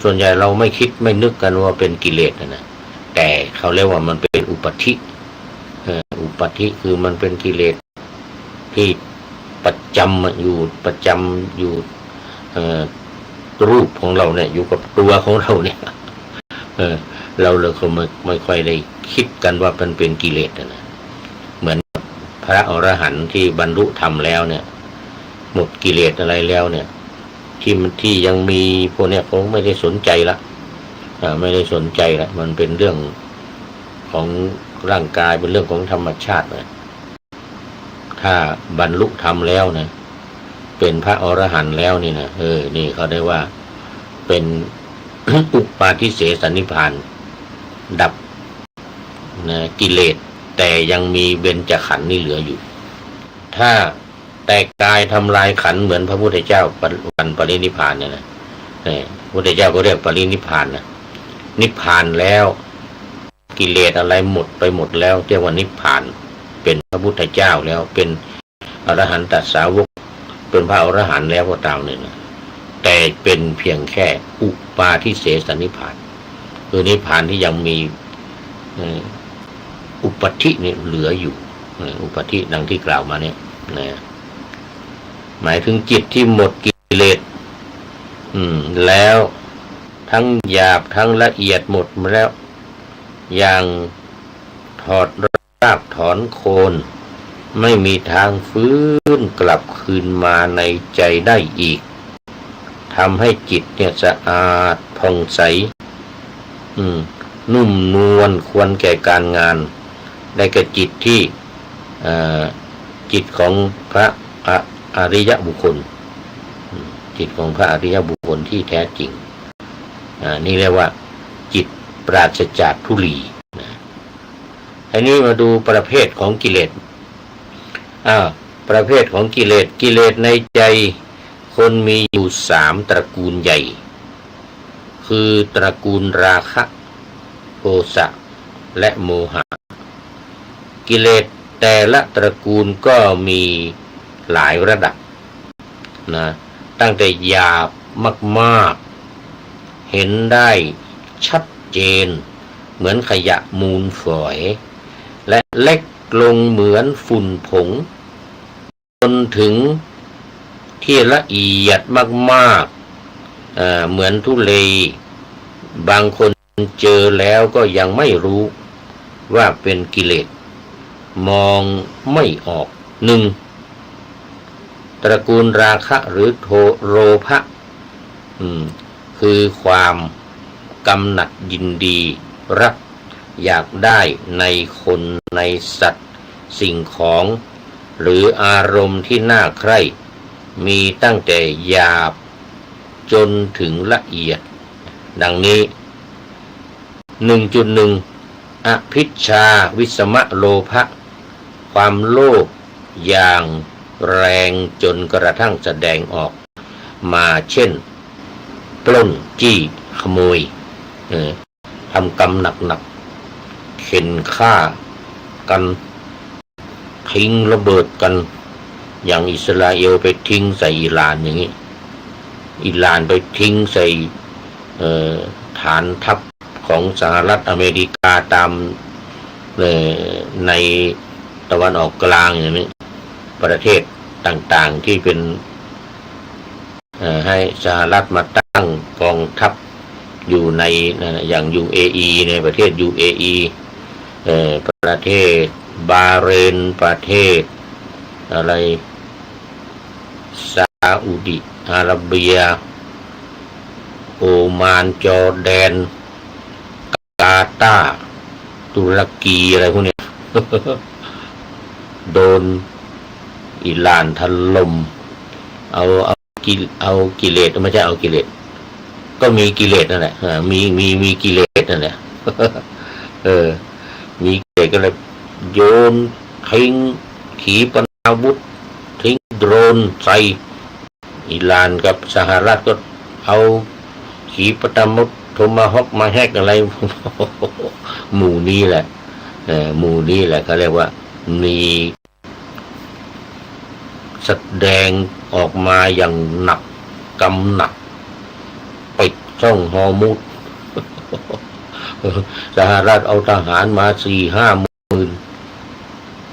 ส่วนใหญ่เราไม่คิดไม่นึกกันว่าเป็นกิเลสนะแต่เขาเรียกว่ามันเป็นอุปธิอุปธิคือมันเป็นกิเลสที่ประจำอยู่รูปของเราเนี่ยอยู่กับตัวของเราเนี่ยเราเลยคงไม่ค่อยได้คิดกันว่ามันเป็นกิเลสนะเหมือนพระอรหันต์ที่บรรลุธรรมแล้วเนี่ยหมดกิเลสอะไรแล้วเนี่ยที่ยังมีพวกเนี้ยเขาไม่ได้สนใจละไม่ได้สนใจละมันเป็นเรื่องของร่างกายเป็นเรื่องของธรรมชาติเลยถ้าบรรลุธรรมแล้วนะเป็นพระอรหันต์แล้วนี่นะนี่เขาได้ว่าเป็น อุปาทิเสสนิพพานดับกิเลสแต่ยังมีเบญจขันธ์นี่เหลืออยู่ถ้าแตกกายทำลายขันธ์เหมือนพระพุทธเจ้าวันปรินิพพานเนี่ยนะพระพุทธเจ้าก็เรียกปรินิพพานนะนิพพานแล้วกิเลสอะไรหมดไปหมดแล้วเรียกว่านิพพานเป็นพระพุทธเจ้าแล้วเป็นอรหันตสาวกเป็นพระอรหันต์แล้วก็ตามเนี่ยนะแต่เป็นเพียงแค่อุปาทิเสสนิพพานคือนิพพานที่ยังมีอุปธิเนี่ยเหลืออยู่อุปธิดังที่กล่าวมาเนี่ยนะหมายถึงจิตที่หมดกิ เลสแล้วทั้งหยาบทั้งละเอียดหมดมาแล้วอย่างถอดรากถอนโคนไม่มีทางฟื้นกลับคืนมาในใจได้อีกทำให้จิตเนี่ยสะอาดผ่องใสนุ่มนวลควรแก่การงานได้แก่จิตที่จิตของพระอริยบุคคลจิตของพระอริยบุคคลที่แท้จริงนี่เรียกว่าจิตปราศจากทุลีอันนี้มาดูประเภทของกิเลสประเภทของกิเลสในใจคนมีอยู่3ตระกูลใหญ่คือตระกูลราคะโทสะและโมหะกิเลสแต่ละตระกูลก็มีหลายระดับนะตั้งแต่หยาบมากๆเห็นได้ชัดเจนเหมือนขยะมูลฝอยและเล็กลงเหมือนฝุ่นผงจนถึงที่ละเอียดมากๆเหมือนธุลีบางคนเจอแล้วก็ยังไม่รู้ว่าเป็นกิเลสมองไม่ออกตระกูลราคะหรือโลภะคือความกำหนัดยินดีรักอยากได้ในคนในสัตว์สิ่งของหรืออารมณ์ที่น่าใคร่มีตั้งแต่หยาบจนถึงละเอียดดังนี้ 1.1 อภิชฌาวิสมะโลภะความโลภอย่างแรงจนกระทั่งแสดงออกมาเช่นปล้นจี้ขโมยทำกรรมหนักๆเข็นฆ่ากันทิ้งระเบิดกันอย่างอิสราเอลไปทิ้งใส่อิหร่านอย่างนี้อิหร่านไปทิ้งใส่ฐานทัพของสหรัฐอเมริกาตามในตะวันออกกลางอย่างนี้ประเทศต่างๆที่เป็นให้สหรัฐมาตั้งกองทัพอยู่ในอย่าง UAE ในประเทศ UAE ประเทศบาห์เรนประเทศอะไรซาอุดิอาระเบียโอมานจอร์แดนกาตาร์ตุรกีอะไรพวกนี้ โดนอิหร่านถล่มเอากิเลสไม่ใช่เอากิเลสก็มีกิเลสนั่นแหละมีกิเลสนั่นแหละมีกิเลสก็เลยโยนทิ้งขีปนาวุธทิ้งโดรนใส่อิหร่านกับสหรัฐก็เอาขีปนาวุธโทมาฮอกมาแฮกอะไร หมู่นี้แหละเขาเรียกว่ามีแสดงออกมาอย่างหนักกำหนักปิดช่องฮอร์มุด สหรัฐเอาทหารมา 4-5 หมื่น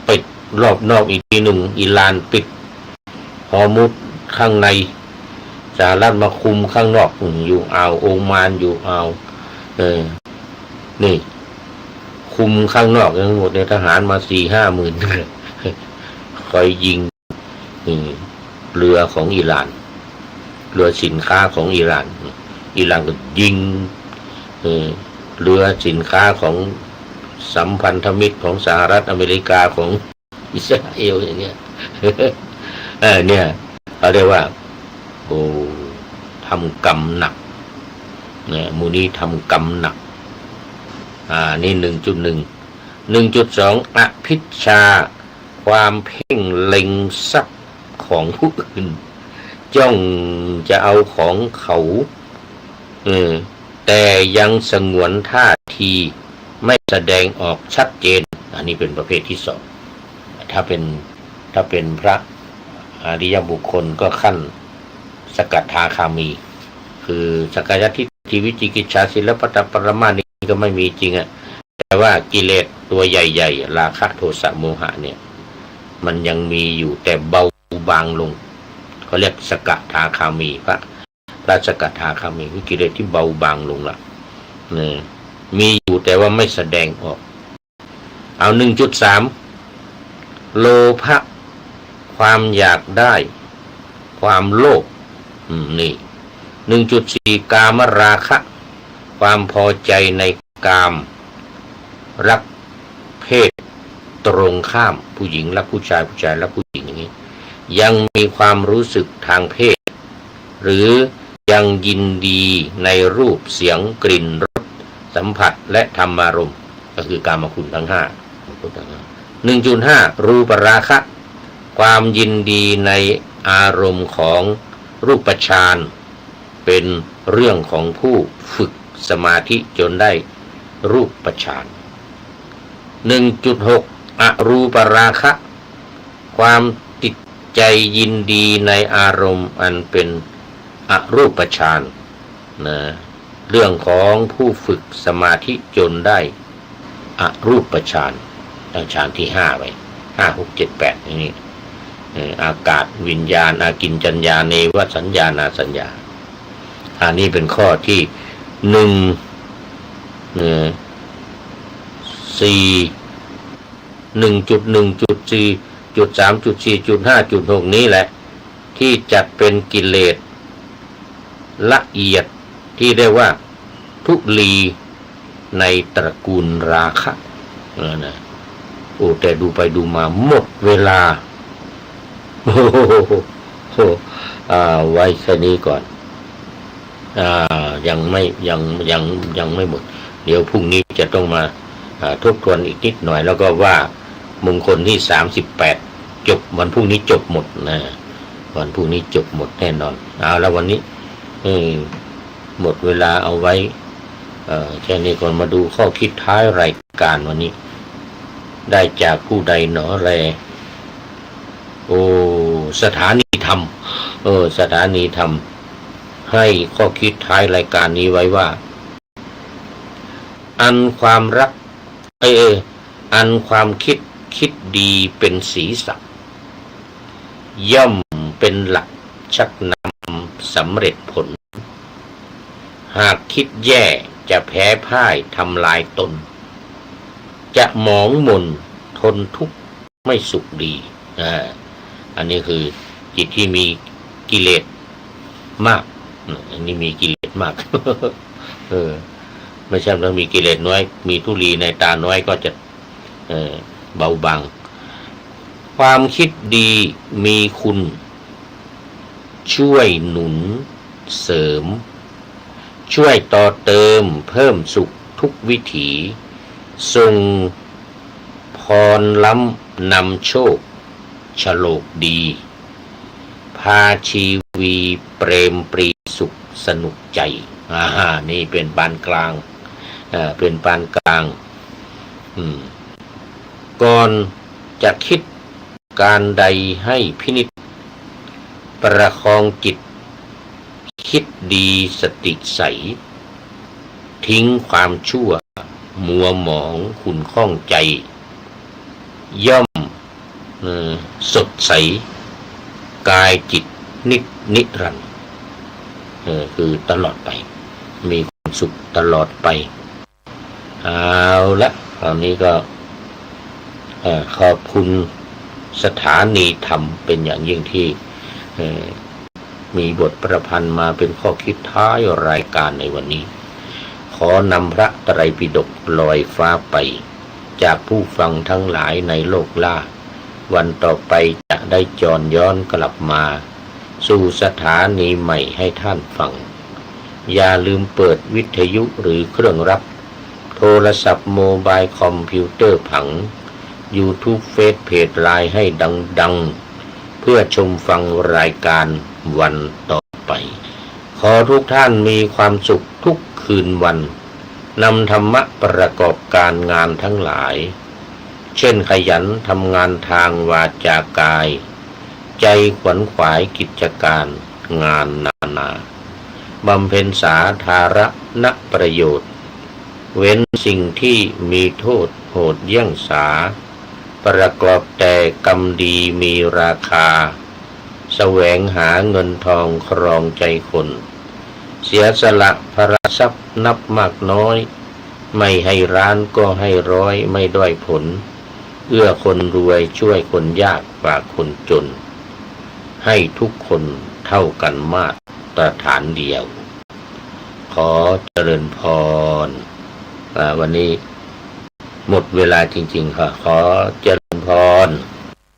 ปิดรอบนอกอีกทีหนึ่งอิหร่านปิดฮอร์มุดข้างในสหรัฐมาคุมข้างนอกอยู่อ่าวโอมานอยู่อ่าวนี่คุมข้างนอกทั้งหมดในทหารมา 4-5 หมื่นคอยยิงเรือของอิหร่านเรือสินค้าของอิหร่านก็ยิงเรือสินค้าของสัมพันธมิตรของสหรัฐอเมริกาของอิสราเอลอย่างเงี้ย เนี่ยเขาเรียกว่าทำกรรมหนักเนี่ยมูนี้ทำกรรมหนักนี่ 1.2 อภิชฌาความเพ่งเล็งทรัพย์ของผู้อื่นจ้องจะเอาของเขาแต่ยังสงวนท่าทีไม่แสดงออกชัดเจนอันนี้เป็นประเภทที่2ถ้าเป็นพระอริยบุคคลก็ขั้นสกทาคามี คือสักกายทิฏฐิวิจิกิจฉาศีลปตปรมานี่ก็ไม่มีจริงอ่ะแต่ว่ากิเลสตัวใหญ่ๆราคะโทสะโมหะเนี่ยมันยังมีอยู่แต่เบาบางลง เขาเรียกสกทาคามีพระสกทาคามีคือกิเลสที่เบาบางลงละนี่มีอยู่แต่ว่าไม่แสดงออกเอา 1.3 โลภะความอยากได้ความโลภนี่ 1.4 กามราคะความพอใจในกามรักเพศตรงข้ามผู้หญิงรักผู้ชายผู้ชายรักผู้หญิงอย่างนี้ยังมีความรู้สึกทางเพศหรือยังยินดีในรูปเสียงกลิ่นรสสัมผัสและธรรมารมณ์ก็คือกามคุณทั้ง5 1.5 รูปราคะความยินดีในอารมณ์ของรูปฌานเป็นเรื่องของผู้ฝึกสมาธิจนได้รูปฌาน 1.6 อรูปราคะความติดใจยินดีในอารมณ์อันเป็นอรูปฌานนะเรื่องของผู้ฝึกสมาธิจนได้อรูปฌานตั้งฌานที่5ไป5 6 7 8อย่างนี้อากาศวิญญาณอากิญจัญญาเนวสัญญานาสัญญาอันนี้เป็นข้อที่1.1.4.3.4.5.6 นี้แหละที่จัดเป็นกิเลสละเอียดที่เรียกว่าทุลีในตระกูลราคะนะโอ้แต่ดูไปดูมาหมดเวลาไว้แค่นี้ก่อนยังไม่หมดเดี๋ยวพรุ่งนี้จะต้องมาทบทวนอีกนิดหน่อยแล้วก็ว่ามงคลที่38จบวันพรุ่งนี้จบหมดนะวันพรุ่งนี้จบหมดแน่นอนเอาแล้ววันนี้หมดเวลาเอาไว้แค่นี้ก่อนมาดูข้อคิดท้ายรายการวันนี้ได้จากผู้ใดหนอแลสถานีธรรมสถานีธรรมให้ข้อคิดท้ายรายการนี้ไว้ว่าอันความรักอันความคิดดีเป็นศีรษะย่อมเป็นหลักชักนำสำเร็จผลหากคิดแย่จะแพ้พ่ายทำลายตนจะหมองหม่นทนทุกข์ไม่สุขดีอันนี้คือจิตที่มีกิเลสมากอันนี้มีกิเลสมาก ไม่ใช่ว่ามีกิเลสน้อยมีทุลีในตาน้อยก็จะเบาบางความคิดดีมีคุณช่วยหนุนเสริมช่วยต่อเติมเพิ่มสุขทุกวิถีทรงพรล้ำนำโชคฉโลกดีพาชีวีเปรมปรีสุขสนุกใจนี่เป็นปานกลางเป็นปานกลางก่อนจะคิดการใดให้พินิจประคองจิตคิดดีสติใสทิ้งความชั่วมัวหมองขุ่นข้องใจย่อมสดใสกายจิตนิรันดร์คือตลอดไปมีความสุขตลอดไปเอาละคราวนี้ก็ขอบคุณสถานีธรรมเป็นอย่างยิ่งที่มีบทประพันธ์มาเป็นข้อคิดท้ายรายการในวันนี้ขอนำพระไตรปิฎกลอยฟ้าไปจากผู้ฟังทั้งหลายในโลกล่าวันต่อไปจะได้จรย้อนกลับมาสู่สถานีใหม่ให้ท่านฟังอย่าลืมเปิดวิทยุหรือเครื่องรับโทรศัพท์โมบายคอมพิวเตอร์ผัง YouTube เฟซเพจไลน์ให้ดังๆเพื่อชมฟังรายการวันต่อไปขอทุกท่านมีความสุขทุกคืนวันนำธรรมะประกอบการงานทั้งหลายเช่นขยันทำงานทางวาจากายใจขวนขวายกิจการงานนานาบำเพ็ญสาธารณประโยชน์เว้นสิ่งที่มีโทษโหดเยี่ยงสาประกอบแต่กรรมดีมีราคา แสวงหาเงินทองครองใจคน เสียสละภาระทรัพย์นับมากน้อยไม่ให้ร้านก็ให้ร้อยไม่ด้อยผลเอื้อคนรวยช่วยคนยากฝากคนจนให้ทุกคนเท่ากันมาตรฐานเดียวขอเจริญพรวันนี้หมดเวลาจริงๆค่ะขอเจริญพร